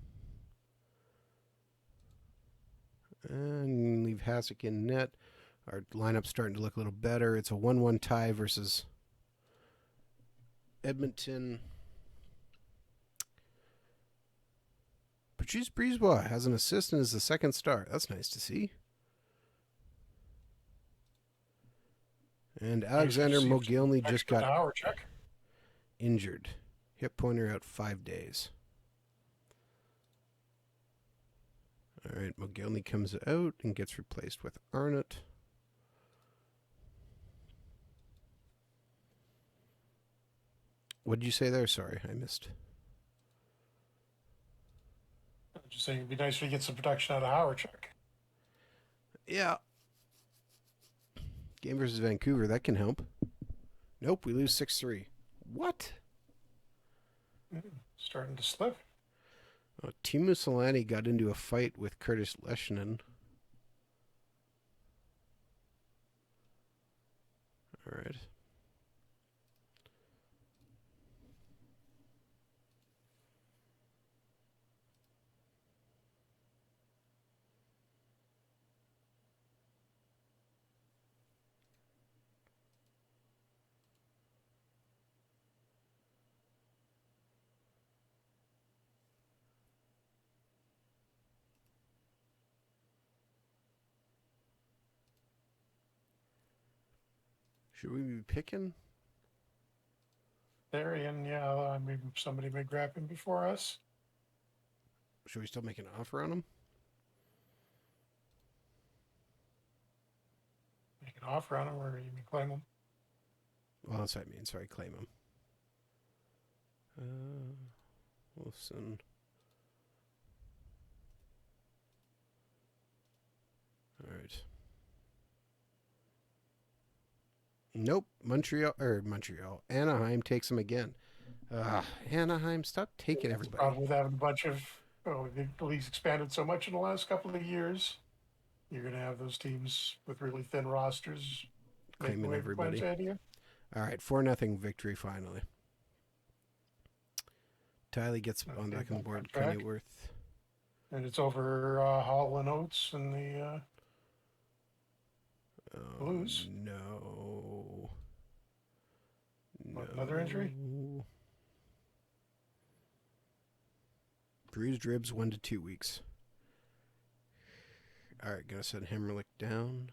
And leave Hasek in net. Our lineup's starting to look a little better. It's a 1-1 tie versus Edmonton. Patrice Priesbah has an assist and is the second star. That's nice to see. And Alexander Mogilny just got injured. Hip pointer out 5 days. All right, Mogilny comes out and gets replaced with Arnott. What did you say there? Sorry, I missed. I'm just saying it'd be nice to get some production out of Howard-Chuck. Yeah. Game versus Vancouver, that can help. Nope, we lose 6-3. What? Starting to slip. Oh, Teemu Selanne got into a fight with Curtis Leschinen. All right. Should we be picking? Therian, yeah, maybe somebody may grab him before us. Should we still make an offer on him? Make an offer on him, or you mean claim him? Well, that's what I mean. Sorry, claim him. Wilson. All right. Nope. Montreal. Anaheim takes him again. Anaheim, stop taking everybody. The problem with having a bunch of, the league's expanded so much in the last couple of years. You're going to have those teams with really thin rosters claiming everybody. All right, 4-0 victory finally. Tylee gets on back on the board. Kennyworth. And it's over Hall and Oates and the Blues. No. What, another injury? Bruised ribs, 1 to 2 weeks. All right, gonna send Hemmerlich down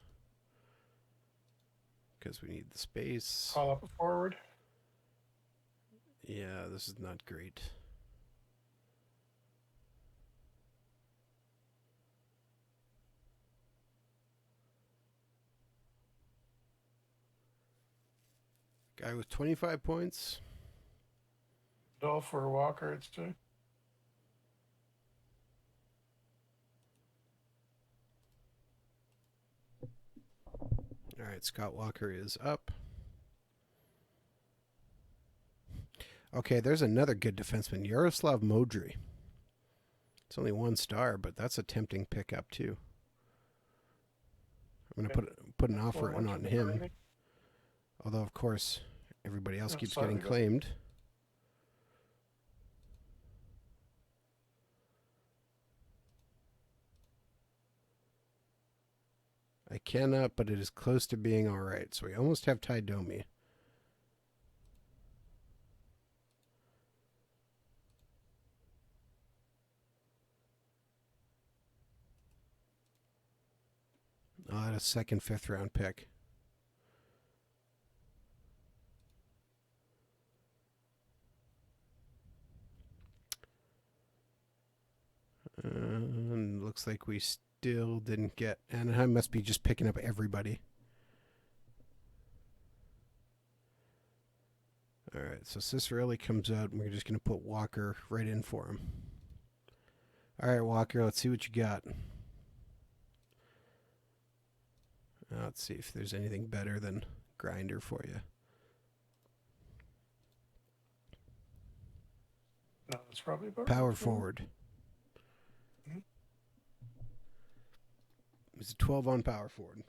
because we need the space. Call up a forward. Yeah, this is not great. Guy with 25 points. Dolph or Walker, it's two. All right, Scott Walker is up. Okay, there's another good defenseman, Yaroslav Modry. It's only 1 star, but that's a tempting pickup too. I'm going to put an offer in on him. Although, of course, everybody else keeps getting claimed. I cannot, but it is close to being all right. So we almost have Ty Domi. I'll add a second, 5th round pick. And looks like we still didn't get... Anaheim must be just picking up everybody. All right, so Cicerelli comes out, and we're just going to put Walker right in for him. All right, Walker, let's see what you got. Let's see if there's anything better than Grinder for you. No, it's probably about power forward. Mm-hmm. It's a 12 on power forward.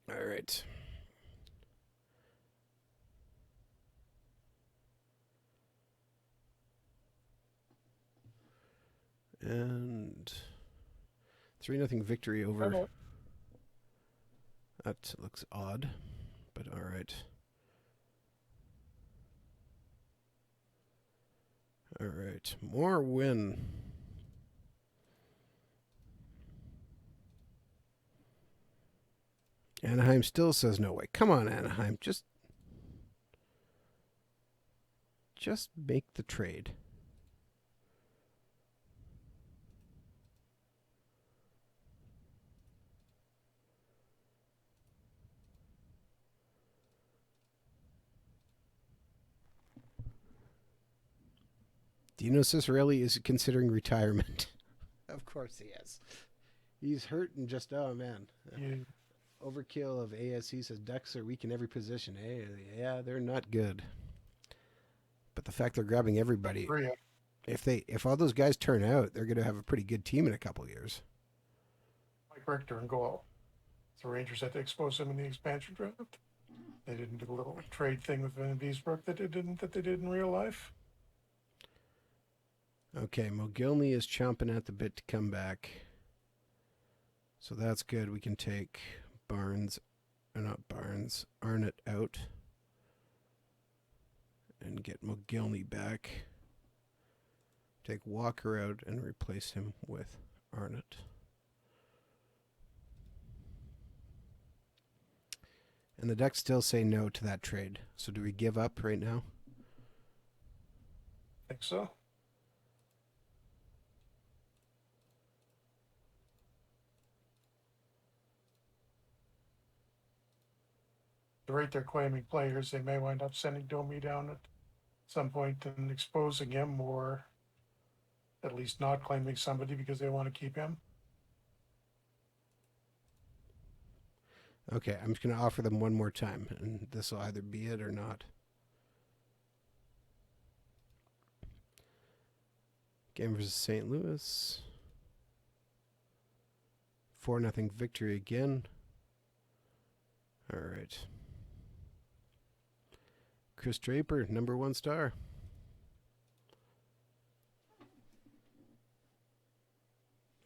All right. And 3-0 victory over. That looks odd, but all right. All right, more win. Anaheim still says no way. Come on, Anaheim. Just make the trade. Dino Cicerelli is considering retirement. Of course he is. He's hurt and just, oh man. Yeah. Overkill of ASC says Ducks are weak in every position. Hey, yeah, they're not good. But the fact they're grabbing everybody, if all those guys turn out, they're going to have a pretty good team in a couple of years. Mike Richter and goal. The Rangers had to expose him in the expansion draft. They didn't do a little trade thing with Van Beesbrook that they did in real life. Okay, Mogilny is chomping at the bit to come back. So that's good. We can take Arnott out and get Mogilny back. Take Walker out and replace him with Arnott. And the Ducks still say no to that trade. So do we give up right now? I think so. The rate they're claiming players, they may wind up sending Domi down at some point and exposing him, or at least not claiming somebody because they want to keep him. Okay, I'm just going to offer them one more time, and this will either be it or not. Game versus St. Louis. 4-0 victory again. All right. Chris Draper, number 1 star.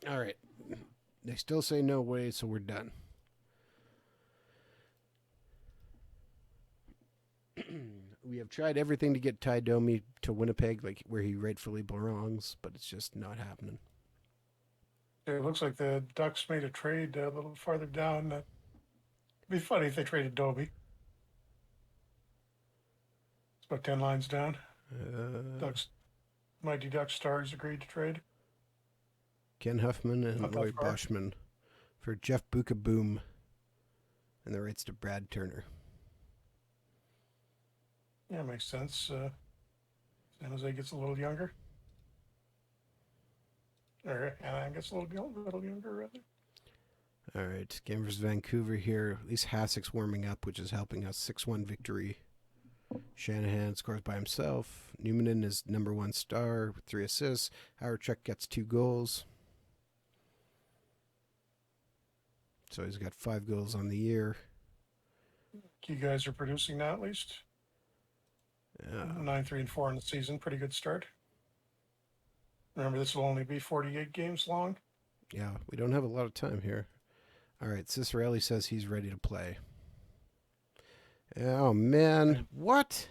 All right. They still say no way, so we're done. We have tried everything to get Ty Domi to Winnipeg, like where he rightfully belongs, but it's just not happening. It looks like the Ducks made a trade a little farther down. It'd be funny if they traded Domi. It's about 10 lines down. Mighty Ducks Stars agreed to trade. Ken Huffman and Lloyd Boschman for Jeff Bukaboom and the rights to Brad Turner. Yeah, makes sense. San Jose gets a little younger. Or Anaheim gets a little younger, rather. All right, game versus Vancouver here. At least Hasek's warming up, which is helping us. 6-1 victory. Shanahan scores by himself. Newman is number 1 star with 3 assists. Howard Chuck gets 2 goals. So he's got 5 goals on the year. You guys are producing now, at least. 9-3-4 in the season, pretty good start. Remember, this will only be 48 games long. Yeah, we don't have a lot of time here. All right, Cicerelli says he's ready to play. Oh, man. What?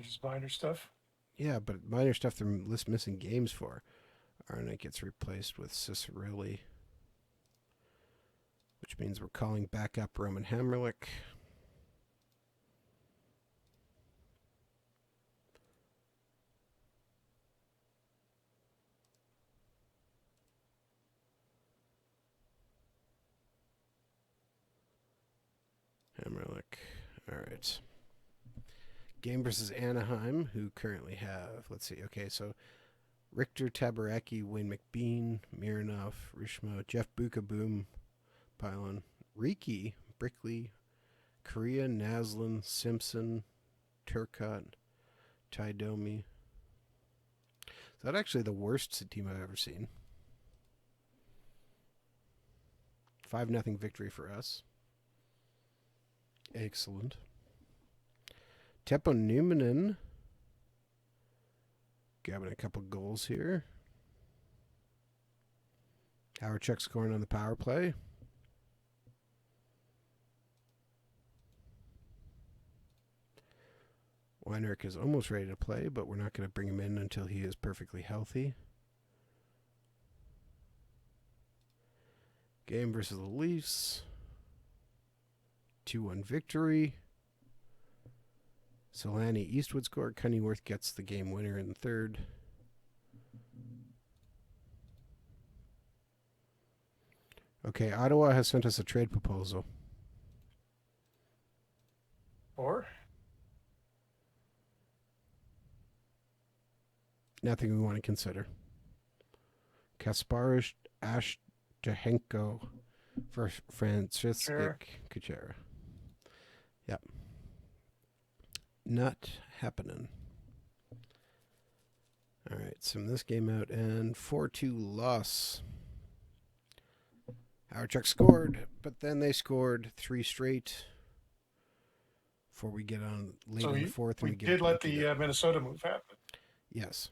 Just minor stuff. Yeah, but minor stuff they're missing games for. Arnott gets replaced with Cicerelli, which means we're calling back up Roman Hamrlik. All right. Game versus Anaheim, who currently have, let's see, okay, so Richter, Tabaraki, Wayne McBean, Mironov, Rishmo, Jeff Bukaboom, Pylon, Riki, Brickley, Korea, Naslin, Simpson, Turcotte, Ty Domi. Is that actually the worst team I've ever seen? 5-0 victory for us. Excellent. Teppo Numminen grabbing a couple goals here. Howard scoring on the power play. Weinrich is almost ready to play, but we're not going to bring him in until he is perfectly healthy. Game versus the Leafs. 2-1 victory. Solani Eastwood scored. Cunningworth gets the game winner in the third. Okay, Ottawa has sent us a trade proposal. Or? Nothing we want to consider. Kasparish Ashtahenko for Francisek Kuchera. Yep. Not happening. All right, sim this game out and 4-2 loss. Howard scored, but then they scored 3 straight before we get on late in the fourth. We did let the Minnesota move happen. Yes.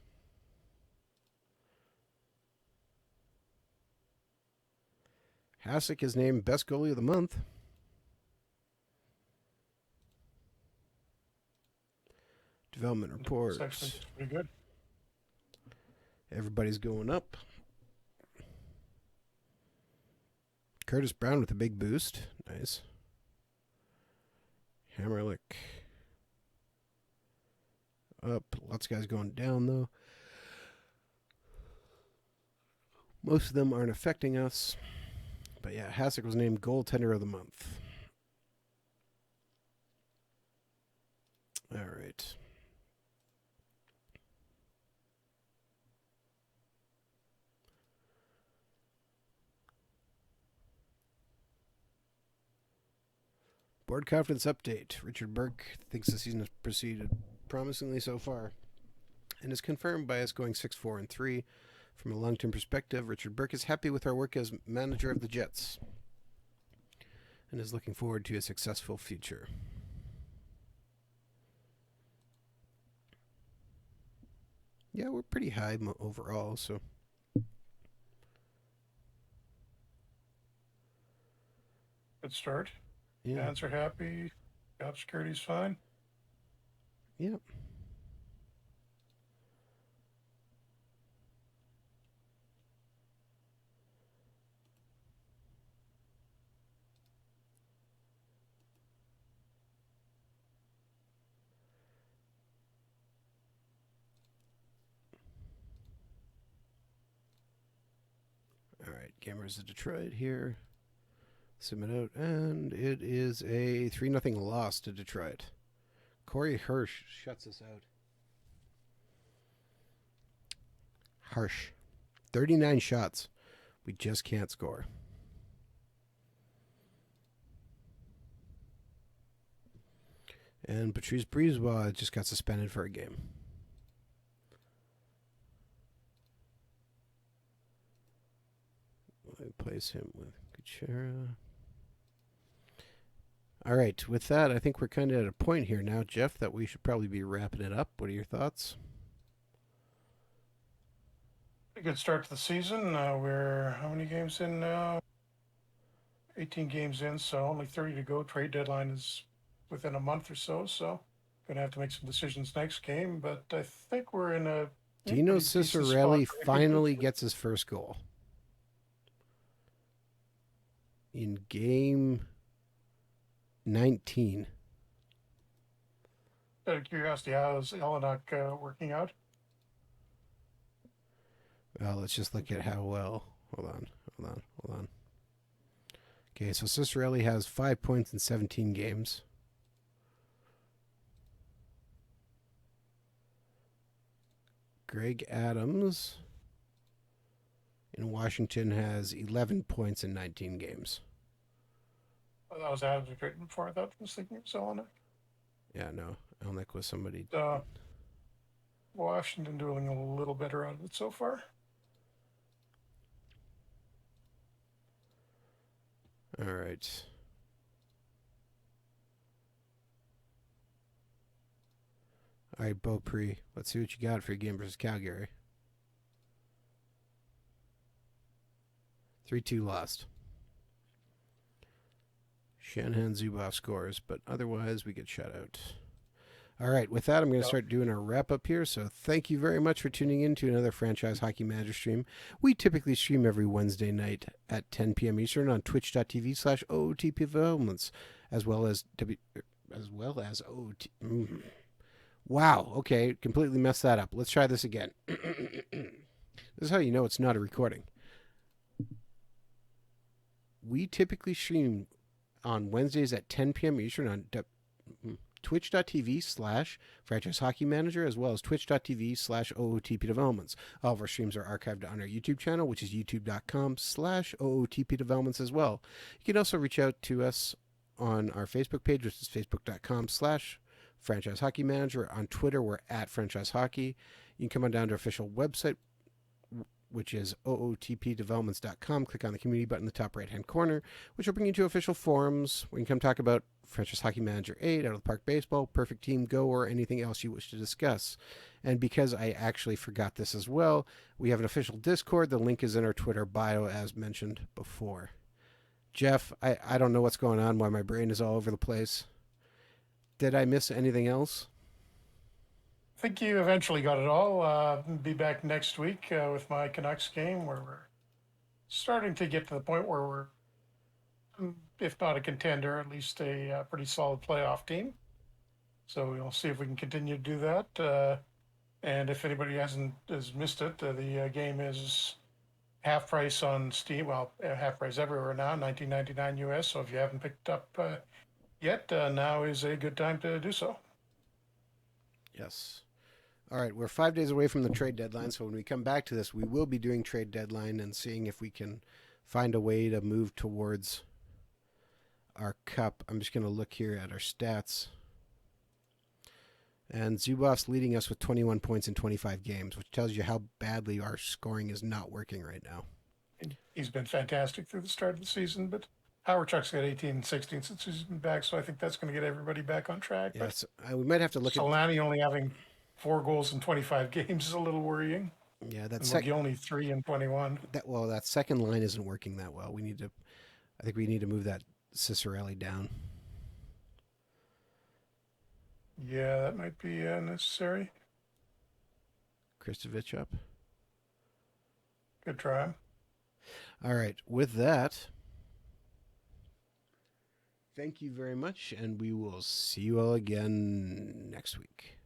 Hasek is named best goalie of the month. Development report. That's actually pretty good. Everybody's going up. Curtis Brown with a big boost. Nice. Hammerlick up. Lots of guys going down, though. Most of them aren't affecting us. But yeah, Hasek was named goaltender of the month. All right. Board confidence update. Richard Burke thinks the season has proceeded promisingly so far and is confirmed by us going 6-4-3. From a long-term perspective, Richard Burke is happy with our work as manager of the Jets and is looking forward to a successful future. Yeah, we're pretty high overall, so. Good start. Yeah. Fans are happy. Job security's fine. Yep. All right, Gamers of Detroit here. Submit out, and it is a 3-0 loss to Detroit. Corey Hirsch shuts us out. Harsh. 39 shots. We just can't score. And Patrice Priesbah just got suspended for a game. I place him with Kuchera. All right, with that, I think we're kind of at a point here now, Jeff, that we should probably be wrapping it up. What are your thoughts? A good start to the season. We're how many games in now? 18 games in, so only 30 to go. Trade deadline is within a month or so, so going to have to make some decisions next game, but I think we're in a Dino Cicerelli finally gets his first goal. In game 19. Out of curiosity, how is Elenak working out? Well, let's just look at how well. Hold on. Okay, so Cicerelli has 5 points in 17 games. Greg Adams in Washington has 11 points in 19 games. Oh, that was Adams written before. I was thinking it was Elenak. Yeah, no. Elnick was somebody. Washington doing a little better out of it so far. All right. All right, Beaupre, let's see what you got for your game versus Calgary. 3-2 lost. Shanahan Zubov scores, but otherwise we get shut out. All right, with that, I'm going to start doing our wrap-up here. So thank you very much for tuning in to another Franchise Hockey Manager stream. We typically stream every Wednesday night at 10 p.m. Eastern on twitch.tv/OOTP Developments, as well as OOT. Wow, okay, completely messed that up. Let's try this again. This is how you know it's not a recording. We typically stream on Wednesdays at 10 p.m. Eastern on twitch.tv/Franchise Hockey Manager, as well as twitch.tv/OOTP Developments. All of our streams are archived on our YouTube channel, which is youtube.com/OOTP Developments as well. You can also reach out to us on our Facebook page, which is facebook.com/Franchise Hockey Manager. On Twitter, we're at Franchise Hockey. You can come on down to our official website, which is ootpdevelopments.com. Click on the community button in the top right-hand corner, which will bring you to official forums where you can come talk about Franchise Hockey Manager 8, Out of the Park Baseball, Perfect Team Go, or anything else you wish to discuss. And because I actually forgot this as well, we have an official Discord. The link is in our Twitter bio, as mentioned before. Jeff, I don't know what's going on, why my brain is all over the place. Did I miss anything else? I think you eventually got it all. Be back next week with my Canucks game, where we're starting to get to the point where we're, if not a contender, at least a pretty solid playoff team. So we'll see if we can continue to do that. And if anybody has missed it, the game is half price on Steam. Well, half price everywhere now, $19.99 US. So if you haven't picked up yet, now is a good time to do so. Yes. All right, we're 5 days away from the trade deadline, so when we come back to this, we will be doing trade deadline and seeing if we can find a way to move towards our cup. I'm just going to look here at our stats. And Zubov's leading us with 21 points in 25 games, which tells you how badly our scoring is not working right now. He's been fantastic through the start of the season, but Howardchuk's got 18 and 16 since he's been back, so I think that's going to get everybody back on track. Yes, we might have to look Solani only having 4 goals in 25 games is a little worrying. Yeah, that's only 3 in 21. That second line isn't working that well. I think we need to move that Cicerelli down. Yeah, that might be necessary. Kristovich up. Good try. All right, with that, thank you very much, and we will see you all again next week.